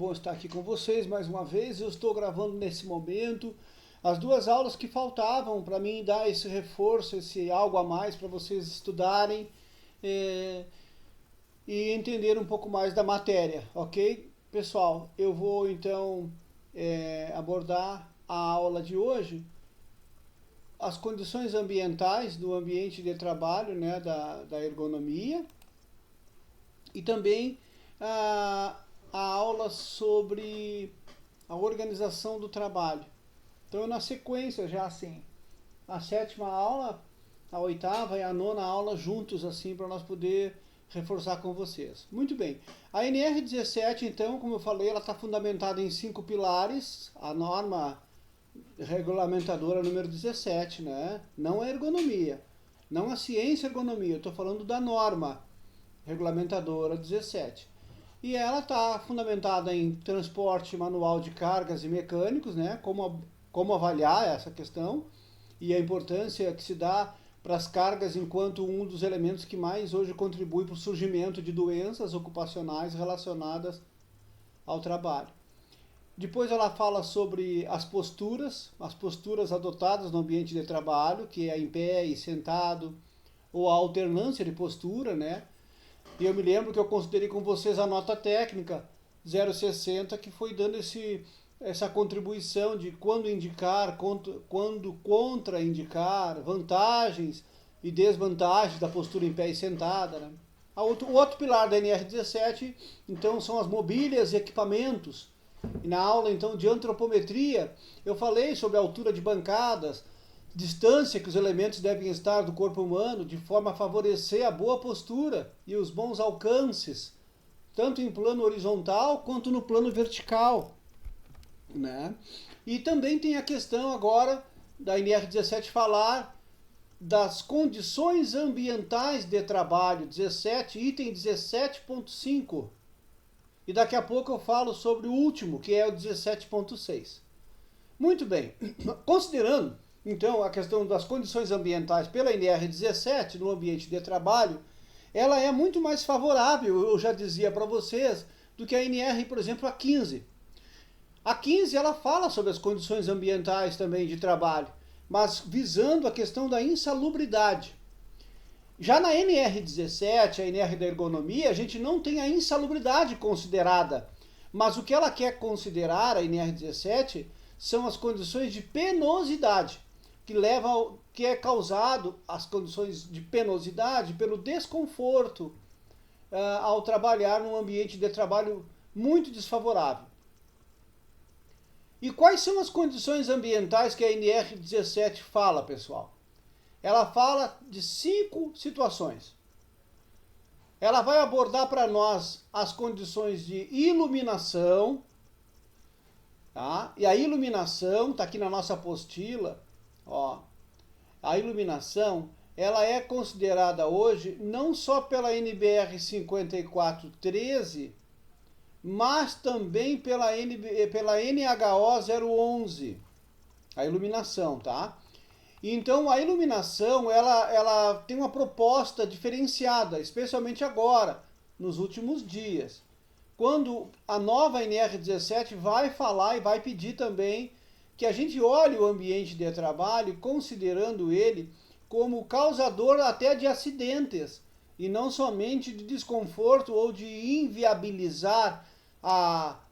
Bom estar aqui com vocês mais uma vez. Eu estou gravando nesse momento as duas aulas que faltavam para mim dar esse reforço, esse algo a mais para vocês estudarem eh, e entender um pouco mais da matéria, ok? Pessoal, eu vou então abordar a aula de hoje, as condições ambientais do ambiente de trabalho, né, da ergonomia, e também a aula sobre a organização do trabalho. Então, na sequência, já assim, a sétima aula, a oitava e a nona aula juntos, assim, para nós poder reforçar com vocês. Muito bem. A NR17, então, como eu falei, ela está fundamentada em 5 pilares. A norma regulamentadora número 17, né? Não a ergonomia, não a ciência ergonomia, eu estou falando da norma regulamentadora 17. E ela está fundamentada em transporte manual de cargas e mecânicos, né? Como avaliar essa questão e a importância que se dá para as cargas enquanto um dos elementos que mais hoje contribui para o surgimento de doenças ocupacionais relacionadas ao trabalho. Depois ela fala sobre as posturas adotadas no ambiente de trabalho, que é em pé e sentado, ou a alternância de postura, né? E eu me lembro que eu considerei com vocês a nota técnica 060, que foi dando essa contribuição de quando indicar, quando contraindicar, vantagens e desvantagens da postura em pé e sentada. Né? O outro pilar da NR17, então, são as mobílias e equipamentos. E na aula, então, de antropometria, eu falei sobre a altura de bancadas, distância que os elementos devem estar do corpo humano, de forma a favorecer a boa postura e os bons alcances, tanto em plano horizontal quanto no plano vertical. Né? E também tem a questão agora da NR17 falar das condições ambientais de trabalho, 17, item 17.5. E daqui a pouco eu falo sobre o último, que é o 17.6. Muito bem, considerando então a questão das condições ambientais pela NR17 no ambiente de trabalho, ela é muito mais favorável, eu já dizia para vocês, do que a NR, por exemplo, a 15. A 15 ela fala sobre as condições ambientais também de trabalho, mas visando a questão da insalubridade. Já na NR17, a NR da ergonomia, a gente não tem a insalubridade considerada, mas o que ela quer considerar, a NR17, são as condições de penosidade, que é causado, as condições de penosidade, pelo desconforto ao trabalhar num ambiente de trabalho muito desfavorável. E quais são as condições ambientais que a NR17 fala, pessoal? Ela fala de 5 situações. Ela vai abordar para nós as condições de iluminação, tá? E a iluminação, está aqui na nossa apostila, ó. A iluminação, ela é considerada hoje não só pela NBR 5413, mas também pela NHO 011, a iluminação, tá? Então a iluminação ela tem uma proposta diferenciada, especialmente agora, nos últimos dias, quando a nova NR17 vai falar e vai pedir também que a gente olhe o ambiente de trabalho considerando ele como causador até de acidentes e não somente de desconforto ou de inviabilizar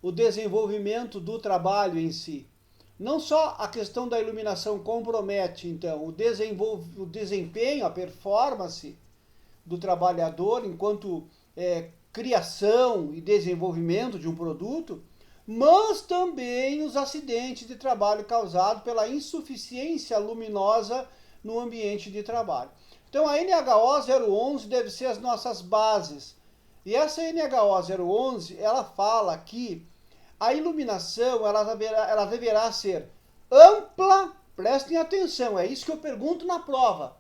o desenvolvimento do trabalho em si. Não só a questão da iluminação compromete, então, o desempenho, a performance do trabalhador enquanto criação e desenvolvimento de um produto, mas também os acidentes de trabalho causados pela insuficiência luminosa no ambiente de trabalho. Então, a NHO 011 deve ser as nossas bases. E essa NHO 011, ela fala que a iluminação ela deverá ser ampla, prestem atenção, é isso que eu pergunto na prova.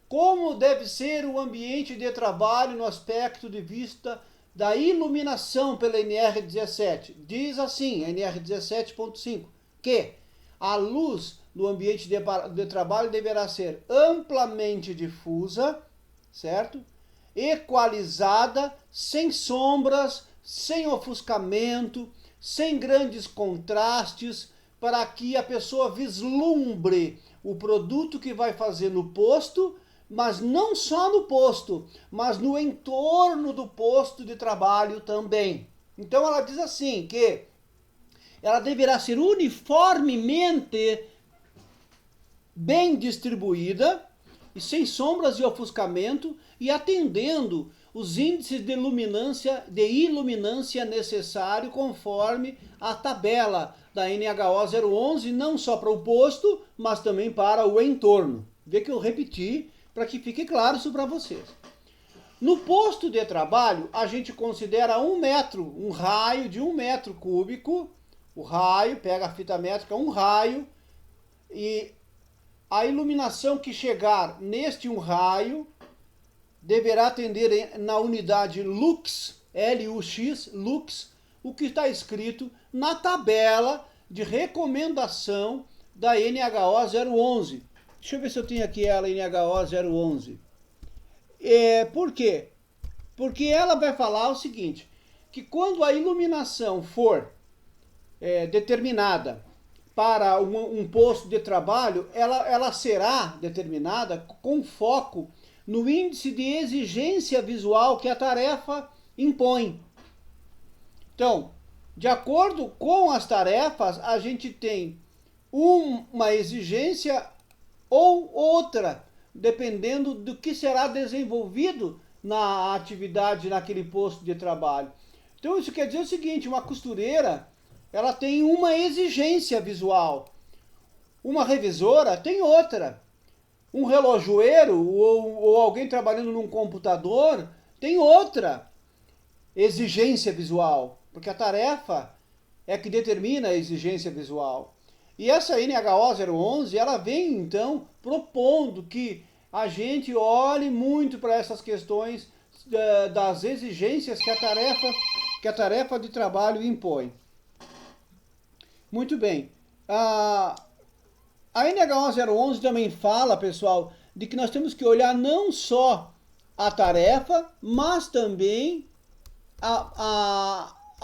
Como deve ser o ambiente de trabalho no aspecto de vista da iluminação pela NR17? Diz assim, NR17.5, que a luz no ambiente de trabalho deverá ser amplamente difusa, certo? Equalizada, sem sombras, sem ofuscamento, sem grandes contrastes, para que a pessoa vislumbre o produto que vai fazer no posto, mas não só no posto, mas no entorno do posto de trabalho também. Então ela diz assim que ela deverá ser uniformemente bem distribuída e sem sombras e ofuscamento e atendendo os índices de iluminância necessário conforme a tabela da NHO 011, não só para o posto, mas também para o entorno. Vê que eu repeti para que fique claro isso para vocês. No posto de trabalho, a gente considera 1 metro, um raio de 1 metro cúbico, o raio, pega a fita métrica, um raio, e a iluminação que chegar neste um raio deverá atender na unidade lux, L-U-X, lux, o que está escrito na tabela de recomendação da NHO 011. Deixa eu ver se eu tenho aqui ela, NHO 011. Por quê? Porque ela vai falar o seguinte, que quando a iluminação for determinada para um posto de trabalho, ela será determinada com foco no índice de exigência visual que a tarefa impõe. Então, de acordo com as tarefas, a gente tem uma exigência ou outra, dependendo do que será desenvolvido na atividade, naquele posto de trabalho. Então, isso quer dizer o seguinte, uma costureira, ela tem uma exigência visual. Uma revisora tem outra. Um relojoeiro ou alguém trabalhando num computador tem outra exigência visual, porque a tarefa é que determina a exigência visual. E essa NHO 011, ela vem então propondo que a gente olhe muito para essas questões das exigências que a tarefa de trabalho impõe. Muito bem. A NHO 011 também fala, pessoal, de que nós temos que olhar não só a tarefa, mas também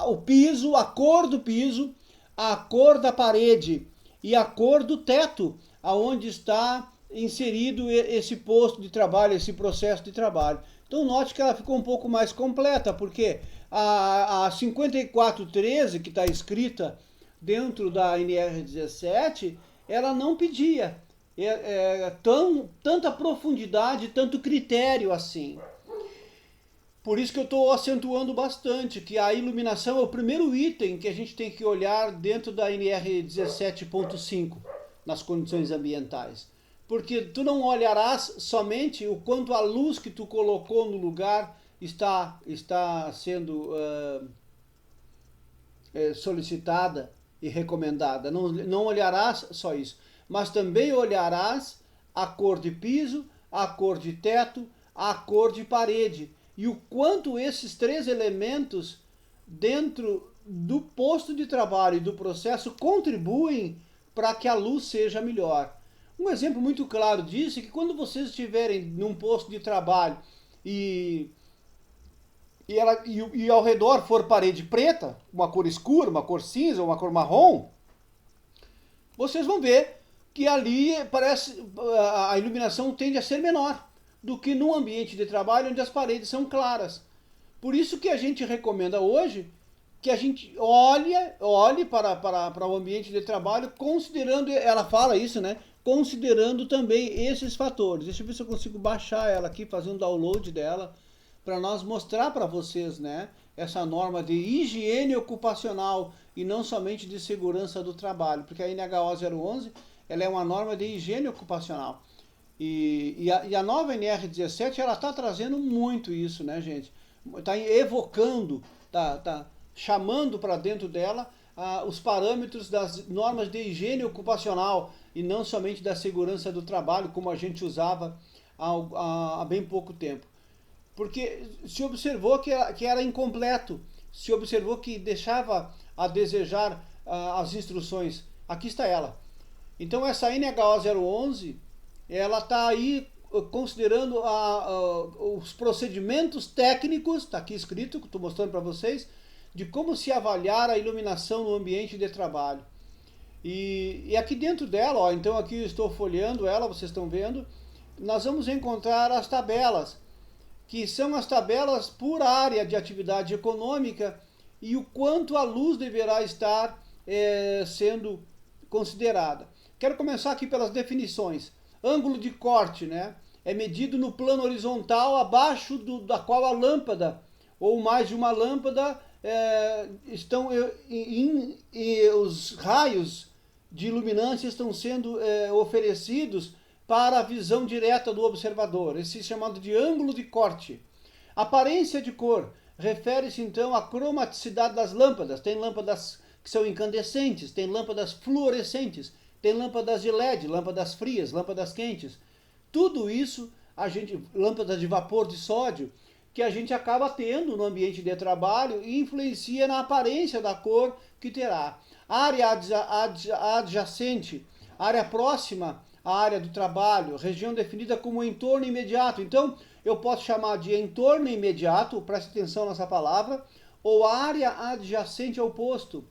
o piso, a cor do piso, a cor da parede e a cor do teto, aonde está inserido esse posto de trabalho, esse processo de trabalho. Então note que ela ficou um pouco mais completa, porque a 5413, que está escrita dentro da NR17, ela não pedia tanta profundidade, tanto critério assim. Por isso que eu estou acentuando bastante que a iluminação é o primeiro item que a gente tem que olhar dentro da NR 17.5, nas condições ambientais. Porque tu não olharás somente o quanto a luz que tu colocou no lugar está sendo solicitada e recomendada. Não olharás só isso, mas também olharás a cor de piso, a cor de teto, a cor de parede. E o quanto esses três elementos dentro do posto de trabalho e do processo contribuem para que a luz seja melhor. Um exemplo muito claro disso é que quando vocês estiverem num posto de trabalho e ao redor for parede preta, uma cor escura, uma cor cinza, uma cor marrom, vocês vão ver que ali a iluminação tende a ser menor do que num ambiente de trabalho onde as paredes são claras. Por isso que a gente recomenda hoje que a gente olhe para o ambiente de trabalho, considerando, ela fala isso, né? Considerando também esses fatores. Deixa eu ver se eu consigo baixar ela aqui, fazer um download dela, para nós mostrar para vocês, né? Essa norma de higiene ocupacional e não somente de segurança do trabalho, porque a NHO 011 ela é uma norma de higiene ocupacional. E a nova NR17 ela está trazendo muito isso, né, gente? Está evocando, tá chamando para dentro dela os parâmetros das normas de higiene ocupacional e não somente da segurança do trabalho, como a gente usava há bem pouco tempo. Porque se observou que era incompleto, se observou que deixava a desejar as instruções. Aqui está ela. Então essa NHO 011, ela está aí considerando os procedimentos técnicos, está aqui escrito, estou mostrando para vocês, de como se avaliar a iluminação no ambiente de trabalho. E aqui dentro dela, ó, então aqui eu estou folheando ela, vocês estão vendo, nós vamos encontrar as tabelas, que são as tabelas por área de atividade econômica e o quanto a luz deverá estar sendo considerada. Quero começar aqui pelas definições. Ângulo de corte, né? É medido no plano horizontal abaixo da qual a lâmpada, ou mais de uma lâmpada, estão os raios de iluminância estão sendo oferecidos para a visão direta do observador. Esse é chamado de ângulo de corte. Aparência de cor refere-se então à cromaticidade das lâmpadas. Tem lâmpadas que são incandescentes, tem lâmpadas fluorescentes, tem lâmpadas de LED, lâmpadas frias, lâmpadas quentes. Tudo isso, lâmpadas de vapor de sódio, que a gente acaba tendo no ambiente de trabalho e influencia na aparência da cor que terá. Área adjacente, área próxima à área do trabalho, região definida como entorno imediato. Então, eu posso chamar de entorno imediato, preste atenção nessa palavra, ou área adjacente ao posto.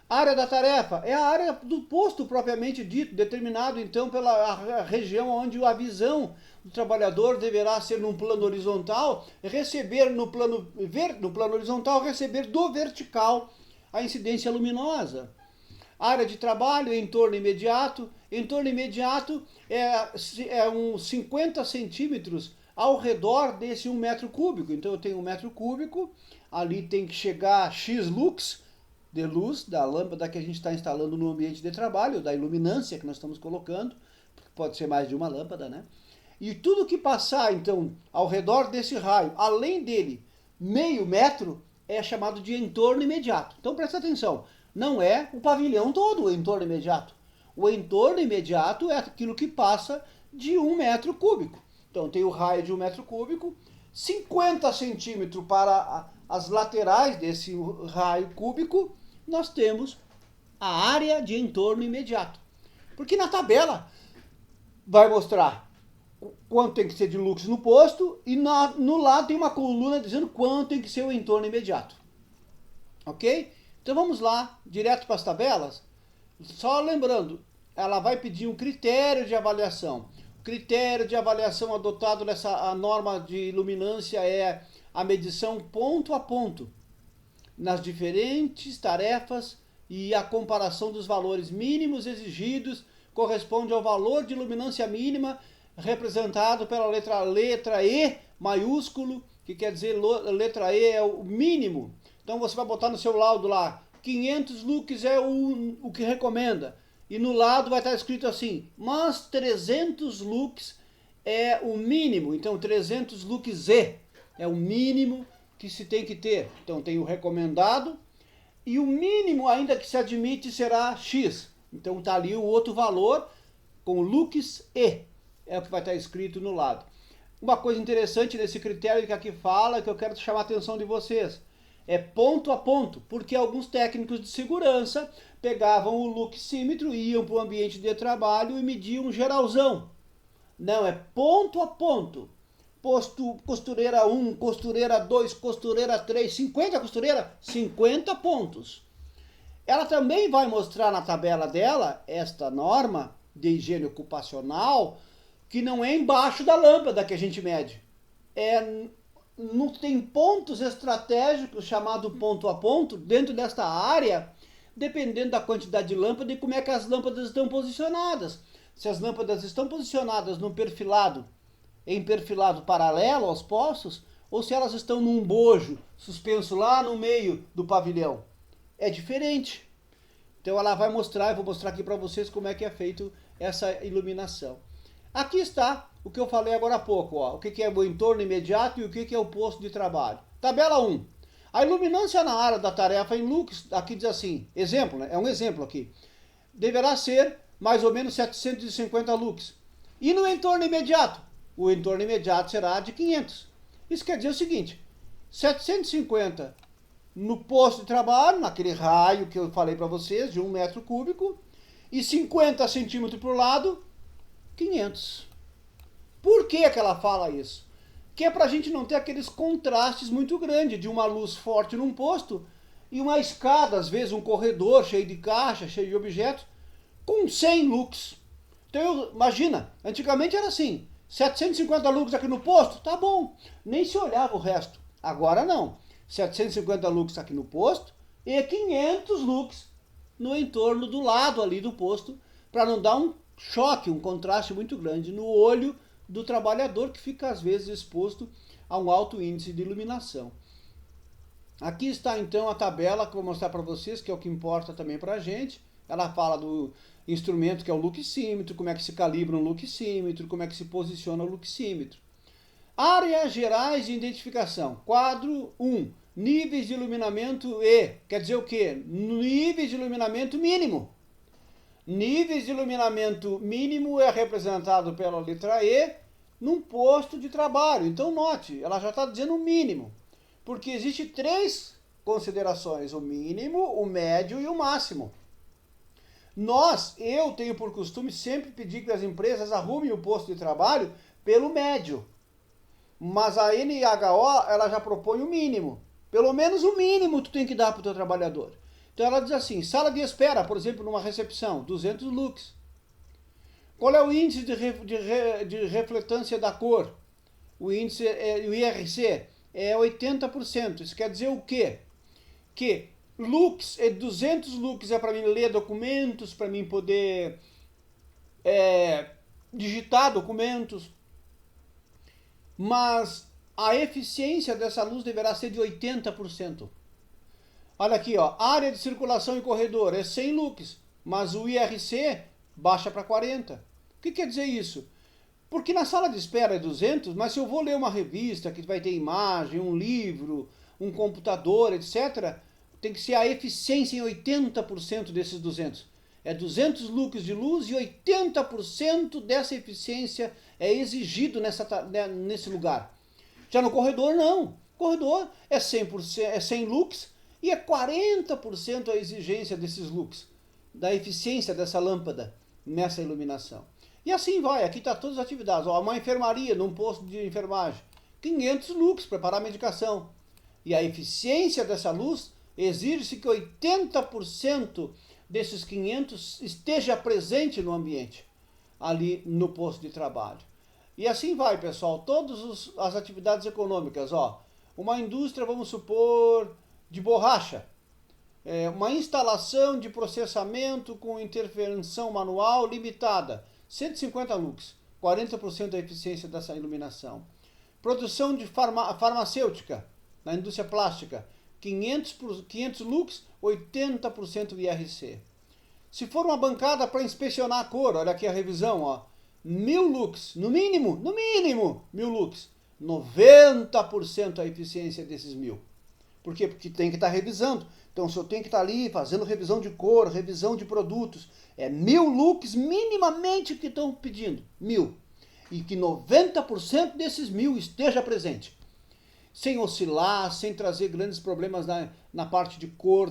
Área da tarefa é a área do posto propriamente dito, determinado então pela região onde a visão do trabalhador deverá ser num plano horizontal, receber no plano horizontal, receber do vertical a incidência luminosa. Área de trabalho, entorno imediato é uns 50 centímetros ao redor desse 1 metro cúbico. Então eu tenho 1 metro cúbico, ali tem que chegar X lux de luz da lâmpada que a gente está instalando no ambiente de trabalho, da iluminância que nós estamos colocando, pode ser mais de uma lâmpada, né? E tudo que passar, então, ao redor desse raio, além dele, meio metro, é chamado de entorno imediato. Então presta atenção, não é o pavilhão todo o entorno imediato. O entorno imediato é aquilo que passa de 1 metro cúbico. Então tem o raio de 1 metro cúbico, 50 centímetros para as laterais desse raio cúbico, nós temos a área de entorno imediato. Porque na tabela vai mostrar quanto tem que ser de lux no posto e no lado tem uma coluna dizendo quanto tem que ser o entorno imediato. Ok? Então vamos lá, direto para as tabelas. Só lembrando, ela vai pedir um critério de avaliação. O critério de avaliação adotado nessa norma de iluminância é a medição ponto a ponto nas diferentes tarefas e a comparação dos valores mínimos exigidos corresponde ao valor de iluminância mínima representado pela letra E maiúsculo, que quer dizer letra E é o mínimo. Então você vai botar no seu laudo lá, 500 lux é o que recomenda. E no lado vai estar escrito assim, mas 300 lux é o mínimo. Então 300 lux é o mínimo que se tem que ter. Então tem o recomendado e o mínimo ainda que se admite será X. Então está ali o outro valor com lux E. É o que vai estar escrito no lado. Uma coisa interessante nesse critério que aqui fala, que eu quero chamar a atenção de vocês, é ponto a ponto, porque alguns técnicos de segurança pegavam o luxímetro, iam para o ambiente de trabalho e mediam um geralzão. Não, é ponto a ponto. Posto costureira 1, costureira 2, costureira 3, 50 costureira, 50 pontos. Ela também vai mostrar na tabela dela, esta norma de higiene ocupacional, que não é embaixo da lâmpada que a gente mede. Não tem pontos estratégicos, chamado ponto a ponto, dentro desta área, dependendo da quantidade de lâmpada e como é que as lâmpadas estão posicionadas. Se as lâmpadas estão posicionadas no perfilado, em perfilado paralelo aos postos, ou se elas estão num bojo, suspenso lá no meio do pavilhão. É diferente. Então ela vai mostrar, eu vou mostrar aqui para vocês como é que é feito essa iluminação. Aqui está o que eu falei agora há pouco, ó, o que é o entorno imediato e o que é o posto de trabalho. Tabela 1. A iluminância na área da tarefa em lux, aqui diz assim, exemplo, né? É um exemplo aqui, deverá ser mais ou menos 750 lux. E no entorno imediato? O entorno imediato será de 500. Isso quer dizer o seguinte, 750 no posto de trabalho, naquele raio que eu falei para vocês, de 1 metro cúbico, e 50 centímetros para o lado, 500. Por que ela fala isso? Que é para a gente não ter aqueles contrastes muito grandes de uma luz forte num posto e uma escada, às vezes um corredor cheio de caixa, cheio de objetos, com 100 lux. Então, imagina, antigamente era assim, 750 lux aqui no posto, tá bom, nem se olhava o resto. Agora não, 750 lux aqui no posto e 500 lux no entorno do lado ali do posto, para não dar um choque, um contraste muito grande no olho do trabalhador, que fica às vezes exposto a um alto índice de iluminação. Aqui está então a tabela que eu vou mostrar para vocês, que é o que importa também para a gente. Ela fala do instrumento que é o luxímetro, como é que se calibra um luxímetro, como é que se posiciona o luxímetro. Áreas gerais de identificação. Quadro 1. Níveis de iluminamento E. Quer dizer o quê? Níveis de iluminamento mínimo. Níveis de iluminamento mínimo é representado pela letra E num posto de trabalho. Então note, ela já está dizendo o mínimo. Porque existe 3 considerações: o mínimo, o médio e o máximo. Eu tenho por costume sempre pedir que as empresas arrumem o posto de trabalho pelo médio. Mas a NHO, ela já propõe o mínimo. Pelo menos o mínimo tu tem que dar para o teu trabalhador. Então ela diz assim, sala de espera, por exemplo, numa recepção, 200 lux. Qual é o índice de refletância da cor? O índice, o IRC, é 80%. Isso quer dizer o quê? Que lux, 200 lux é para mim ler documentos, para mim poder digitar documentos, mas a eficiência dessa luz deverá ser de 80%. Olha aqui, ó, área de circulação e corredor é 100 lux, mas o IRC baixa para 40. O que quer dizer isso? Porque na sala de espera é 200, mas se eu vou ler uma revista que vai ter imagem, um livro, um computador, etc., tem que ser a eficiência em 80% desses 200. É 200 lux de luz e 80% dessa eficiência é exigido nesse lugar. Já no corredor, não. O corredor é 100%, é 100 lux e é 40% a exigência desses lux, da eficiência dessa lâmpada nessa iluminação. E assim vai, aqui está todas as atividades. Ó, uma enfermaria num posto de enfermagem, 500 lux, preparar a medicação. E a eficiência dessa luz exige-se que 80% desses 500 esteja presente no ambiente, ali no posto de trabalho. E assim vai, pessoal, todas as atividades econômicas. Ó, uma indústria, vamos supor, de borracha. Uma instalação de processamento com intervenção manual limitada, 150 lux, 40% da eficiência dessa iluminação. Produção de farmacêutica, na indústria plástica, 500 lux, 80% IRC. Se for uma bancada para inspecionar a cor, olha aqui a revisão, ó, 1000 lux, no mínimo, 1000 lux, 90% a eficiência desses 1000. Por quê? Porque tem que estar revisando. Então, se eu tenho que estar ali fazendo revisão de cor, revisão de produtos, é 1000 lux minimamente que estão pedindo, 1000. E que 90% desses 1000 esteja presente. Sem oscilar, sem trazer grandes problemas na parte de cor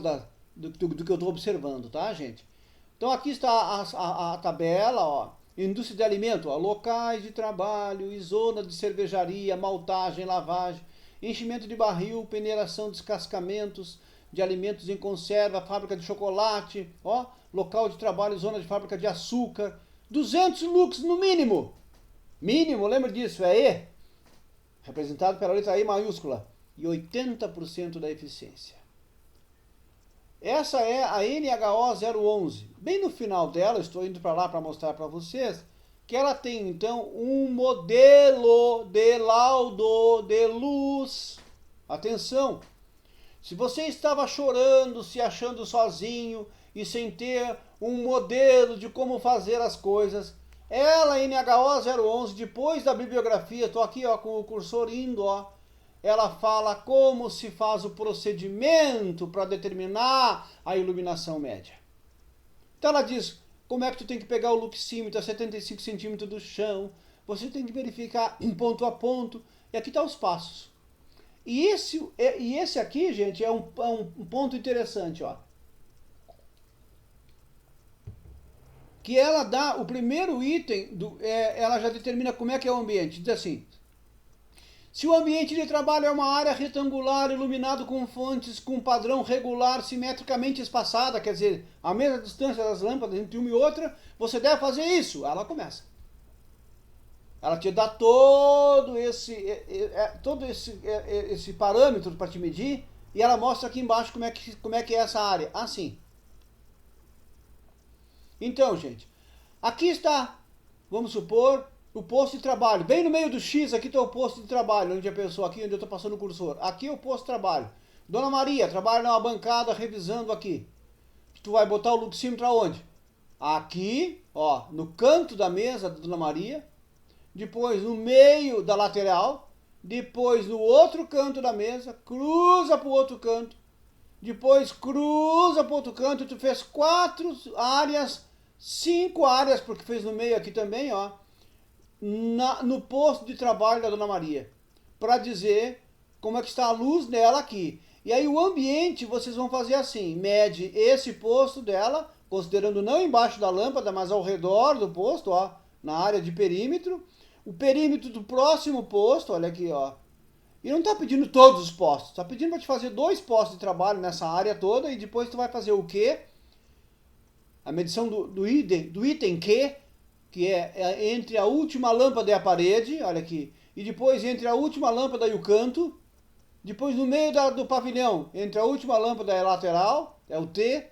do que eu estou observando, tá, gente? Então, aqui está a tabela, ó. Indústria de alimento, ó, locais de trabalho e zona de cervejaria, maltagem, lavagem, enchimento de barril, peneiração, descascamentos de alimentos em conserva, fábrica de chocolate, ó, local de trabalho, zona de fábrica de açúcar, 200 lux no mínimo. Mínimo, lembra disso, é E, representado pela letra E maiúscula, e 80% da eficiência. Essa é a NHO 011. Bem no final dela, estou indo para lá para mostrar para vocês, que ela tem então um modelo de laudo de luz. Atenção! Se você estava chorando, se achando sozinho e sem ter um modelo de como fazer as coisas, ela, NHO 011, depois da bibliografia, estou aqui ó, com o cursor indo, ó, ela fala como se faz o procedimento para determinar a iluminação média. Então ela diz como é que tu tem que pegar o luxímetro a 75 centímetros do chão, você tem que verificar ponto a ponto, e aqui estão os passos. E esse aqui, gente, é um ponto interessante, ó. Que ela dá, o primeiro item, ela já determina como é que é o ambiente. Diz assim, Se o ambiente de trabalho é uma área retangular iluminado com fontes com padrão regular simetricamente espaçada, quer dizer, a mesma distância das lâmpadas entre uma e outra, você deve fazer isso. Ela começa. Ela te dá todo esse parâmetro para te medir e ela mostra aqui embaixo como é que é essa área. Assim. Então, gente, aqui está, vamos supor, o posto de trabalho. Bem no meio do X, aqui está o posto de trabalho, onde a pessoa, aqui onde eu estou passando o cursor. Aqui é o posto de trabalho. Dona Maria trabalha numa bancada revisando aqui. Tu vai botar o luxímetro aonde? Aqui, ó, no canto da mesa da Dona Maria. Depois no meio da lateral. Depois no outro canto da mesa. Cruza para o outro canto. Depois cruza para o outro canto. Tu fez 4 áreas, 5 áreas, porque fez no meio aqui também, ó. No posto de trabalho da Dona Maria, para dizer como é que está a luz dela aqui. E aí o ambiente vocês vão fazer assim, mede esse posto dela, considerando não embaixo da lâmpada, mas ao redor do posto, ó, na área de perímetro, o perímetro do próximo posto, olha aqui, ó. E não está pedindo todos os postos, está pedindo para te fazer 2 postos de trabalho nessa área toda, e depois tu vai fazer o quê? A medição do item Q, que é entre a última lâmpada e a parede, olha aqui, e depois entre a última lâmpada e o canto, depois no meio do pavilhão, entre a última lâmpada e a lateral, é o T,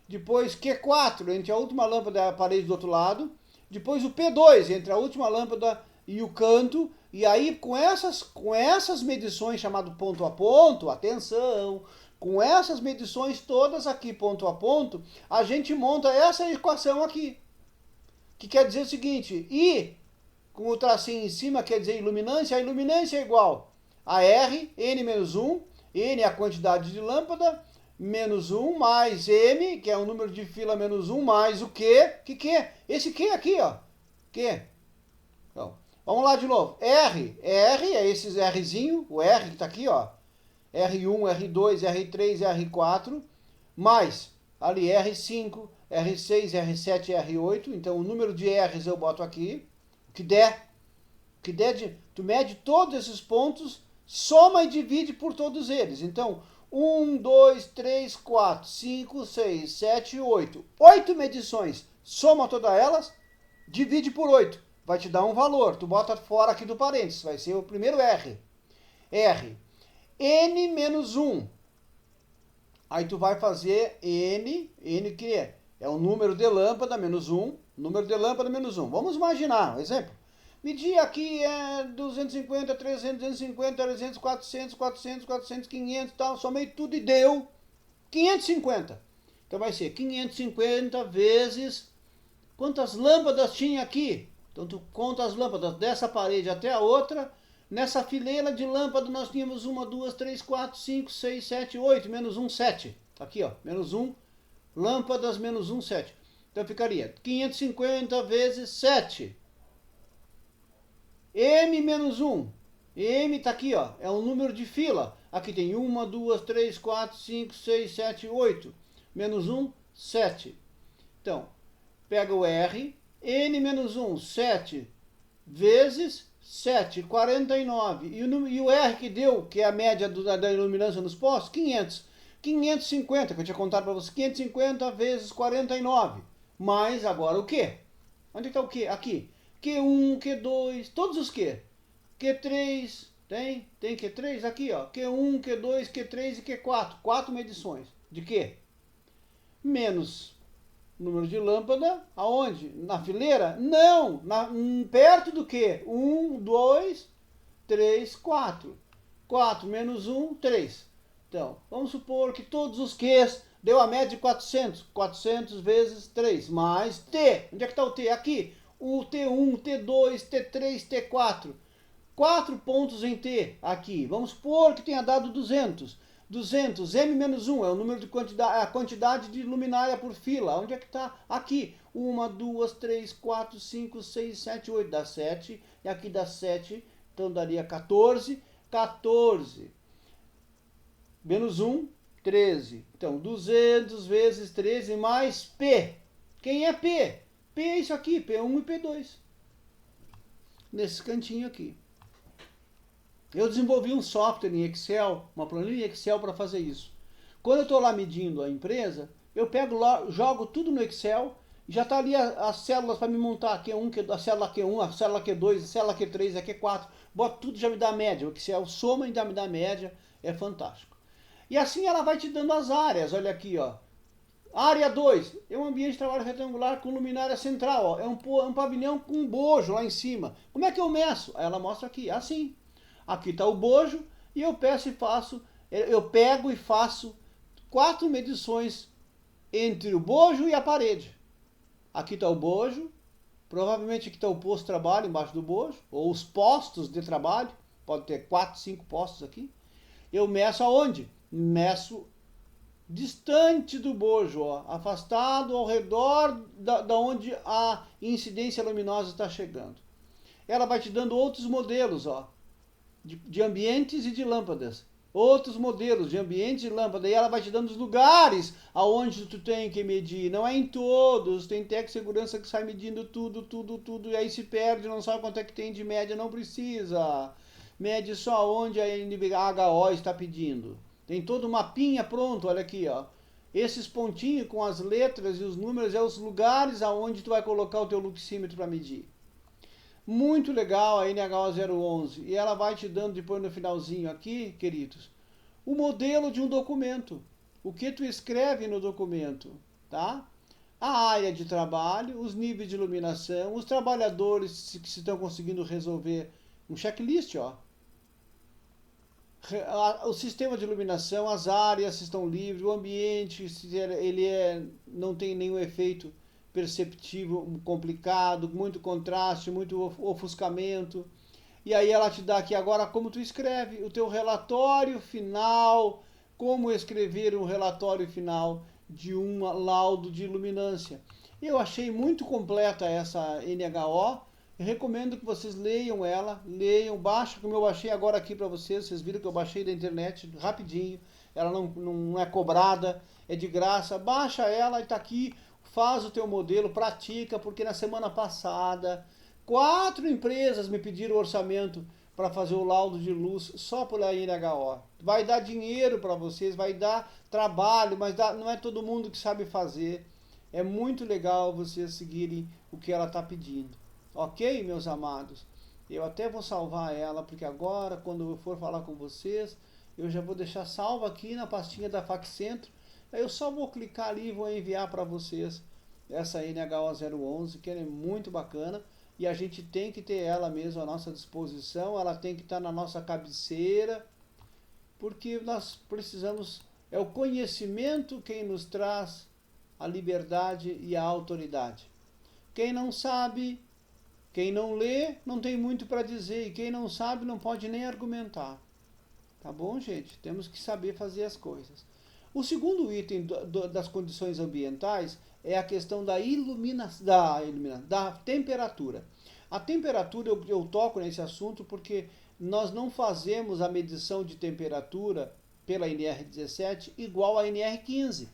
depois Q4, entre a última lâmpada e a parede do outro lado, depois o P2, entre a última lâmpada e o canto, e aí com essas medições chamado ponto a ponto, atenção, com essas medições todas aqui ponto a ponto, a gente monta essa equação aqui. Que quer dizer o seguinte, I, com o tracinho em cima, quer dizer iluminância, a iluminância é igual a R, N menos 1, N é a quantidade de lâmpada, menos 1, mais M, que é o número de fila menos 1, mais o Q, que é? Esse Q aqui, ó, Q. Então, vamos lá de novo, R é esses Rzinho, o R que tá aqui, ó, R1, R2, R3, R4, mais ali R5, R6, R7 e R8, então o número de R's eu boto aqui, que der tu mede todos esses pontos, soma e divide por todos eles. Então, 1, 2, 3, 4, 5, 6, 7, 8. 8 medições, soma todas elas, divide por 8. Vai te dar um valor, tu bota fora aqui do parênteses, vai ser o primeiro R. R. N menos 1. Aí tu vai fazer N que é o número de lâmpada menos 1, número de lâmpada menos 1. Vamos imaginar, um exemplo. Medir aqui é 250, 300, 250, 300, 400, 400, 400, 500 e tal, somei tudo e deu 550. Então vai ser 550 vezes quantas lâmpadas tinha aqui. Então tu conta as lâmpadas dessa parede até a outra. Nessa fileira de lâmpada nós tínhamos 1, 2, 3, 4, 5, 6, 7, 8, menos 1, 7. Aqui, ó, menos 1, lâmpadas, menos 1, 7. Então ficaria 550 vezes 7. M menos 1. M está aqui, ó, é o número de fila. Aqui tem 1, 2, 3, 4, 5, 6, 7, 8. Menos 1, 7. Então, pega o R. N menos 1, 7 vezes 7, 49. E o R que deu, que é a média da iluminância nos postos, 500. 550, que eu tinha contado para você. 550 vezes 49. Mais agora o Q. Onde está o Q? Aqui. Q1, Q2, todos os Q. Q3, tem Q3 aqui, ó. Q1, Q2, Q3 e Q4. 4 medições. De Q? Menos número de lâmpada, aonde? Na fileira? Não, perto do Q? 1, 2, 3, 4. 4 menos 1, 3. Então, vamos supor que todos os Qs deu a média de 400. 400 vezes 3, mais T. Onde é que está o T? Aqui. O T1, T2, T3, T4. 4 pontos em T aqui. Vamos supor que tenha dado 200. 200, M menos 1 é o número de a quantidade de luminária por fila. Onde é que está? Aqui. 1, 2, 3, 4, 5, 6, 7, 8. Dá 7. E aqui dá 7. Então daria 14. 14. Menos 1, 13. Então, 200 vezes 13 mais P. Quem é P? P é isso aqui, P1 e P2. Nesse cantinho aqui. Eu desenvolvi um software em Excel, uma planilha em Excel para fazer isso. Quando eu estou lá medindo a empresa, eu pego lá, jogo tudo no Excel, já está ali as células para me montar, Q1, a célula Q1, a célula Q2, a célula Q3, a Q4, boto tudo, já me dá a média. O Excel soma e já me dá a média, é fantástico. E assim ela vai te dando as áreas, olha aqui, ó. Área 2 é um ambiente de trabalho retangular com luminária central, ó. É um pavilhão com um bojo lá em cima. Como é que eu meço? Aí ela mostra aqui, assim. Aqui está o bojo e eu peço e faço, eu pego e faço 4 medições entre o bojo e a parede. Aqui está o bojo, provavelmente aqui está o posto de trabalho embaixo do bojo, ou os postos de trabalho, pode ter 4, 5 postos aqui. Eu meço aonde? Meço distante do bojo, ó, afastado ao redor da onde a incidência luminosa está chegando. Ela vai te dando outros modelos, ó, de ambientes e de lâmpadas. Outros modelos de ambientes e lâmpadas. E ela vai te dando os lugares aonde tu tem que medir. Não é em todos. Tem técnico de segurança que sai medindo tudo. E aí se perde, não sabe quanto é que tem de média. Não precisa. Mede só onde a NBHO está pedindo. Tem todo um mapinha pronto, olha aqui, ó. Esses pontinhos com as letras e os números é os lugares aonde tu vai colocar o teu luxímetro para medir. Muito legal a NH011. E ela vai te dando depois no finalzinho aqui, queridos, o modelo de um documento. O que tu escreve no documento, tá? A área de trabalho, os níveis de iluminação, os trabalhadores que se estão conseguindo resolver um checklist, ó. O sistema de iluminação, as áreas se estão livres, o ambiente, ele não tem nenhum efeito perceptível, complicado, muito contraste, muito ofuscamento. E aí ela te dá aqui agora como tu escreve o teu relatório final, como escrever um relatório final de um laudo de iluminância. Eu achei muito completa essa NHO. Eu recomendo que vocês leiam ela, baixem, como eu baixei agora aqui para vocês. Vocês viram que eu baixei da internet rapidinho. Ela não é cobrada, é de graça. Baixa ela e está aqui. Faz o teu modelo, pratica, porque na semana passada 4 empresas me pediram orçamento para fazer o laudo de luz só por NHO. Vai dar dinheiro para vocês, vai dar trabalho, mas não é todo mundo que sabe fazer. É muito legal vocês seguirem o que ela está pedindo. Ok, meus amados? Eu até vou salvar ela, porque agora, quando eu for falar com vocês, eu já vou deixar salva aqui na pastinha da Faccentro. Aí eu só vou clicar ali e vou enviar para vocês essa NH011, que ela é muito bacana. E a gente tem que ter ela mesmo à nossa disposição, ela tem que estar na nossa cabeceira, porque nós precisamos, é o conhecimento quem nos traz a liberdade e a autoridade. Quem não sabe, quem não lê, não tem muito para dizer, e quem não sabe não pode nem argumentar. Tá bom, gente? Temos que saber fazer as coisas. O segundo item das condições ambientais é a questão da da temperatura. A temperatura, eu toco nesse assunto porque nós não fazemos a medição de temperatura pela NR17 igual à NR15.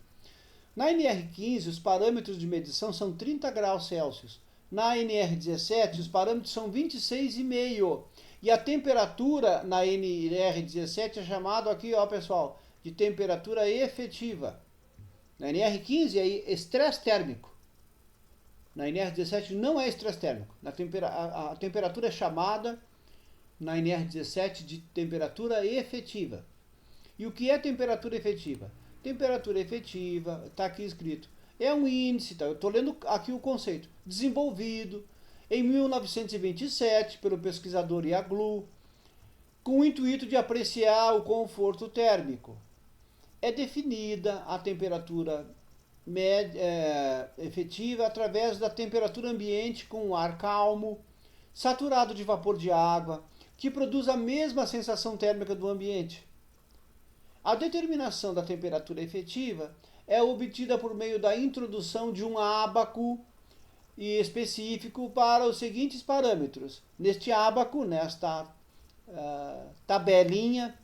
Na NR15, os parâmetros de medição são 30 graus Celsius. Na NR17, os parâmetros são 26,5. E a temperatura na NR17 é chamado aqui, ó, pessoal, de temperatura efetiva. Na NR15 é estresse térmico. Na NR17 não é estresse térmico. A temperatura é chamada na NR17 de temperatura efetiva. E o que é temperatura efetiva? Temperatura efetiva, está aqui escrito, é um índice, tá? Eu estou lendo aqui o conceito, desenvolvido em 1927 pelo pesquisador Iaglu, com o intuito de apreciar o conforto térmico. É definida a temperatura efetiva através da temperatura ambiente com ar calmo, saturado de vapor de água, que produz a mesma sensação térmica do ambiente. A determinação da temperatura efetiva é obtida por meio da introdução de um ábaco específico para os seguintes parâmetros. Neste ábaco, nesta tabelinha,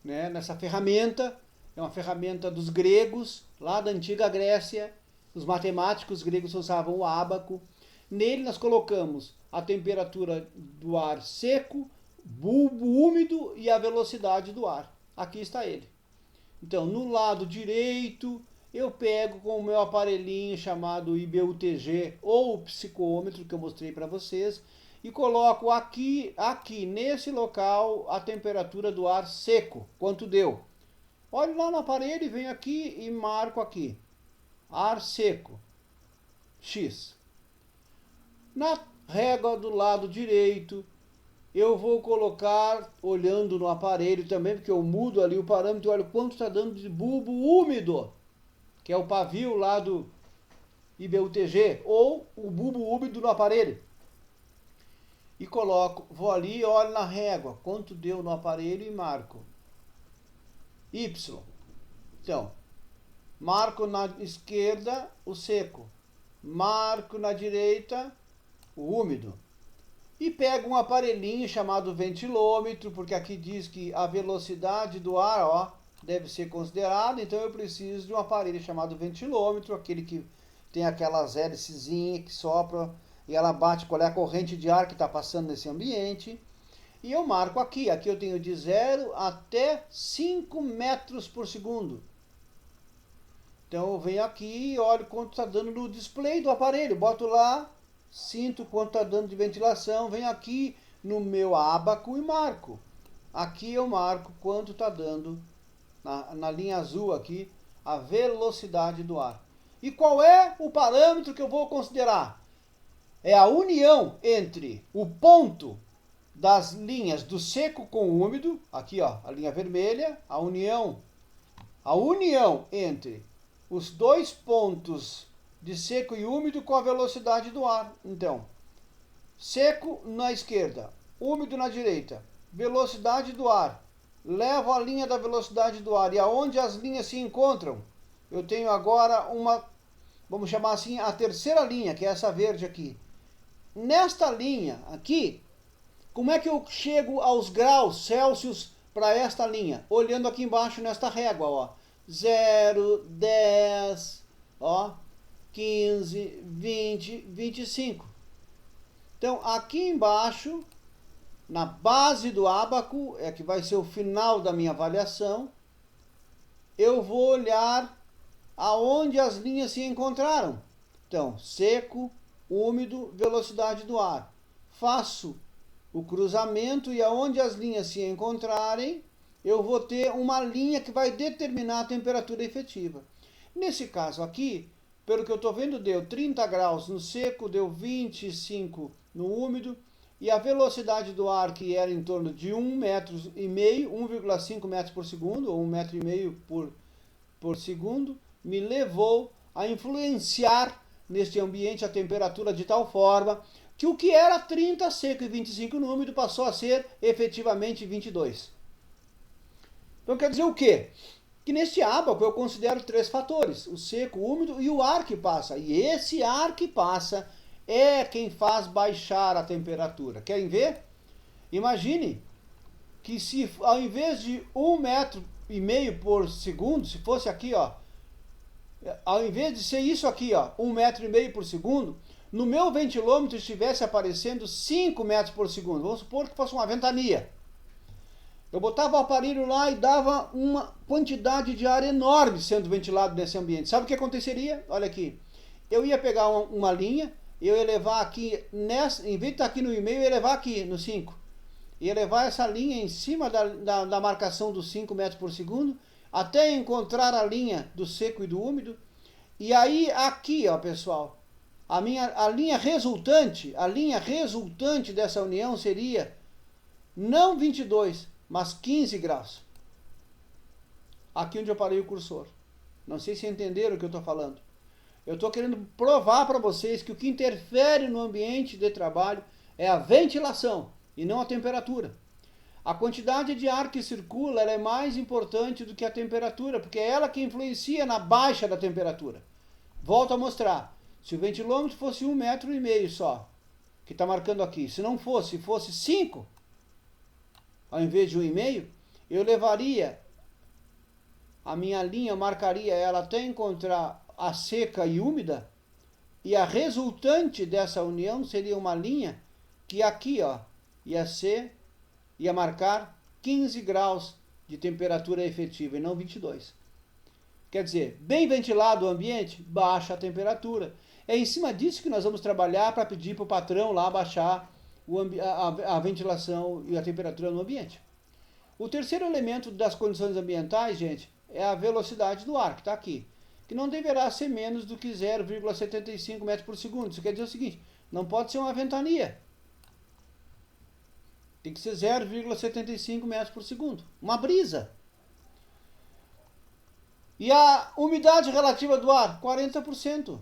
né, nessa ferramenta, é uma ferramenta dos gregos, lá da antiga Grécia, os matemáticos gregos usavam o ábaco. Nele nós colocamos a temperatura do ar seco, bulbo úmido e a velocidade do ar. Aqui está ele. Então, no lado direito, eu pego com o meu aparelhinho chamado IBUTG ou psicômetro que eu mostrei para vocês e coloco aqui nesse local a temperatura do ar seco, quanto deu. Olho lá no aparelho e venho aqui e marco aqui, ar seco, X. Na régua do lado direito, eu vou colocar, olhando no aparelho também, porque eu mudo ali o parâmetro, olho quanto está dando de bulbo úmido, que é o pavio lá do IBUTG, ou o bulbo úmido no aparelho. E coloco, vou ali e olho na régua, quanto deu no aparelho e marco. Y. Então, marco na esquerda o seco, marco na direita o úmido. E pego um aparelhinho chamado ventilômetro, porque aqui diz que a velocidade do ar, ó, deve ser considerada, então eu preciso de um aparelho chamado ventilômetro, aquele que tem aquelas hélicezinhas que sopra e ela bate qual é a corrente de ar que está passando nesse ambiente. E eu marco aqui eu tenho de 0 até 5 metros por segundo. Então eu venho aqui e olho quanto está dando no display do aparelho, boto lá, sinto quanto está dando de ventilação, venho aqui no meu ábaco e marco. Aqui eu marco quanto está dando, na linha azul aqui, a velocidade do ar. E qual é o parâmetro que eu vou considerar? É a união entre o ponto das linhas do seco com o úmido, aqui ó, a linha vermelha, a união entre os dois pontos de seco e úmido com a velocidade do ar. Então, seco na esquerda, úmido na direita, velocidade do ar. Levo a linha da velocidade do ar e aonde as linhas se encontram, eu tenho agora uma, vamos chamar assim, a terceira linha, que é essa verde aqui. Nesta linha aqui, como é que eu chego aos graus Celsius para esta linha? Olhando aqui embaixo nesta régua, ó. 0, 10, ó, 15, 20, 25. Então, aqui embaixo, na base do ábaco, é que vai ser o final da minha avaliação, eu vou olhar aonde as linhas se encontraram. Então, seco, úmido, velocidade do ar. Faço o cruzamento e aonde as linhas se encontrarem, eu vou ter uma linha que vai determinar a temperatura efetiva. Nesse caso aqui, pelo que eu estou vendo, deu 30 graus no seco, deu 25 no úmido, e a velocidade do ar, que era em torno de 1,5 metros, 1,5 metros por segundo, ou 1,5 metro por segundo, me levou a influenciar neste ambiente a temperatura de tal forma que o que era 30 seco e 25 no úmido passou a ser efetivamente 22. Então quer dizer o quê? Que neste ábaco eu considero 3 fatores, o seco, o úmido e o ar que passa. E esse ar que passa é quem faz baixar a temperatura. Querem ver? Imagine que se ao invés de 1,5 metro por segundo, se fosse aqui, ó, ao invés de ser isso aqui, ó, 1,5 metro por segundo, no meu ventilômetro estivesse aparecendo 5 metros por segundo. Vamos supor que fosse uma ventania. Eu botava o aparelho lá e dava uma quantidade de ar enorme sendo ventilado nesse ambiente. Sabe o que aconteceria? Olha aqui. Eu ia pegar uma linha, eu ia levar aqui, em vez de estar aqui no 1,5, eu ia levar aqui no 5. Ia levar essa linha em cima da marcação dos 5 metros por segundo, até encontrar a linha do seco e do úmido. E aí aqui, ó, pessoal, a linha resultante dessa união seria não 22, mas 15 graus. Aqui onde eu parei o cursor. Não sei se entenderam o que eu estou falando. Eu estou querendo provar para vocês que o que interfere no ambiente de trabalho é a ventilação e não a temperatura. A quantidade de ar que circula ela é mais importante do que a temperatura, porque é ela que influencia na baixa da temperatura. Volto a mostrar. Se o ventilômetro fosse 1,5 metro só, que está marcando aqui, se não fosse, fosse 5, ao invés de 1,5, eu levaria a minha linha, marcaria ela até encontrar a seca e úmida, e a resultante dessa união seria uma linha que aqui, ó, ia ser ia marcar 15 graus de temperatura efetiva e não 22. Quer dizer, bem ventilado o ambiente, baixa a temperatura. É em cima disso que nós vamos trabalhar para pedir para o patrão lá baixar a ventilação e a temperatura no ambiente. O terceiro elemento das condições ambientais, gente, é a velocidade do ar, que está aqui, que não deverá ser menos do que 0,75 metros por segundo. Isso quer dizer o seguinte, não pode ser uma ventania. Tem que ser 0,75 metros por segundo. Uma brisa. E a umidade relativa do ar, 40%.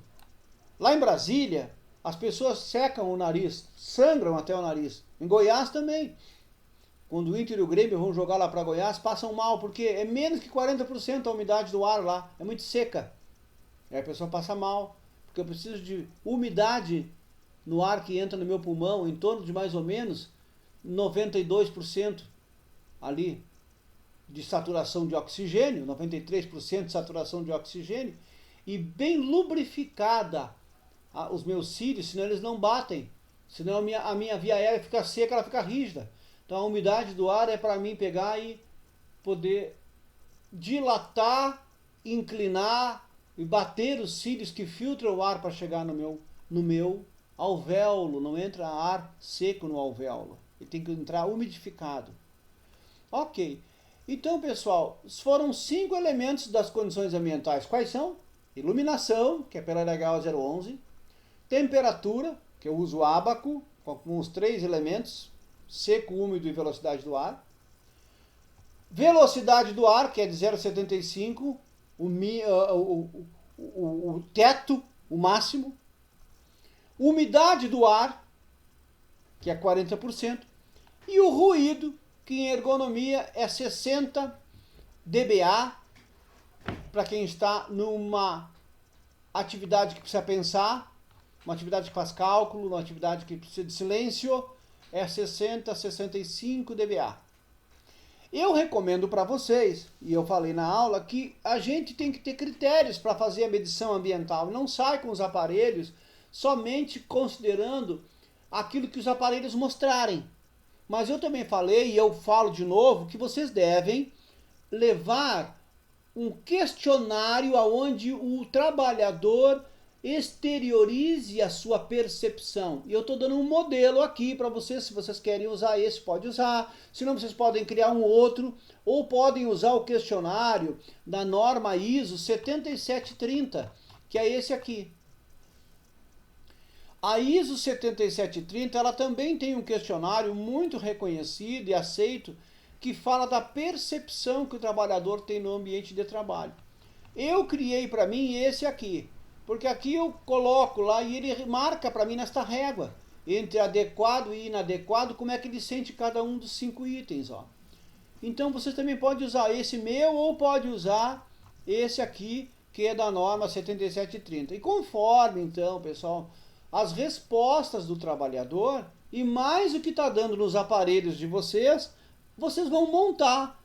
Lá em Brasília, as pessoas secam o nariz, sangram até o nariz. Em Goiás também. Quando o Inter e o Grêmio vão jogar lá para Goiás, passam mal, porque é menos que 40% a umidade do ar lá. É muito seca. Aí a pessoa passa mal, porque eu preciso de umidade no ar que entra no meu pulmão, em torno de mais ou menos 92% ali de saturação de oxigênio, 93% de saturação de oxigênio, e bem lubrificada os meus cílios, senão eles não batem, senão a minha via aérea fica seca, ela fica rígida. Então a umidade do ar é para mim pegar e poder dilatar, inclinar e bater os cílios que filtram o ar para chegar no meu alvéolo. Não entra ar seco no alvéolo, ele tem que entrar umidificado. Ok, então pessoal, foram 5 elementos das condições ambientais. Quais são? Iluminação, que é pela legal 011, temperatura, que eu uso o ábaco, com os 3 elementos, seco, úmido e velocidade do ar. Velocidade do ar, que é de 0,75, o teto, o máximo. Umidade do ar, que é 40%. E o ruído, que em ergonomia é 60 dBA, para quem está numa atividade que precisa pensar, uma atividade que faz cálculo, uma atividade que precisa de silêncio, é 60, 65 dBA. Eu recomendo para vocês, e eu falei na aula, que a gente tem que ter critérios para fazer a medição ambiental. Não sai com os aparelhos somente considerando aquilo que os aparelhos mostrarem. Mas eu também falei, e eu falo de novo, que vocês devem levar um questionário onde o trabalhador exteriorize a sua percepção. E eu estou dando um modelo aqui para vocês, se vocês querem usar esse, pode usar. Se não, vocês podem criar um outro, ou podem usar o questionário da norma ISO 7730, que é esse aqui. A ISO 7730, ela também tem um questionário muito reconhecido e aceito, que fala da percepção que o trabalhador tem no ambiente de trabalho. Eu criei para mim esse aqui, porque aqui eu coloco lá e ele marca para mim nesta régua, entre adequado e inadequado, como é que ele sente cada um dos 5 itens. Ó. Então vocês também podem usar esse meu ou pode usar esse aqui, que é da norma 7730. E conforme, então, pessoal, as respostas do trabalhador e mais o que está dando nos aparelhos de vocês, vocês vão montar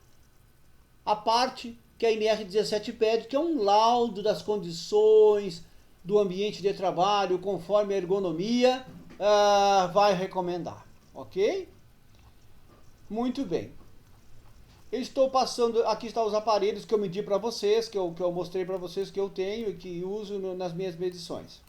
a parte que a NR17 pede, que é um laudo das condições do ambiente de trabalho, conforme a ergonomia vai recomendar, ok? Muito bem. Eu estou passando, aqui estão os aparelhos que eu medi para vocês, que eu mostrei para vocês que eu tenho e que uso nas minhas medições.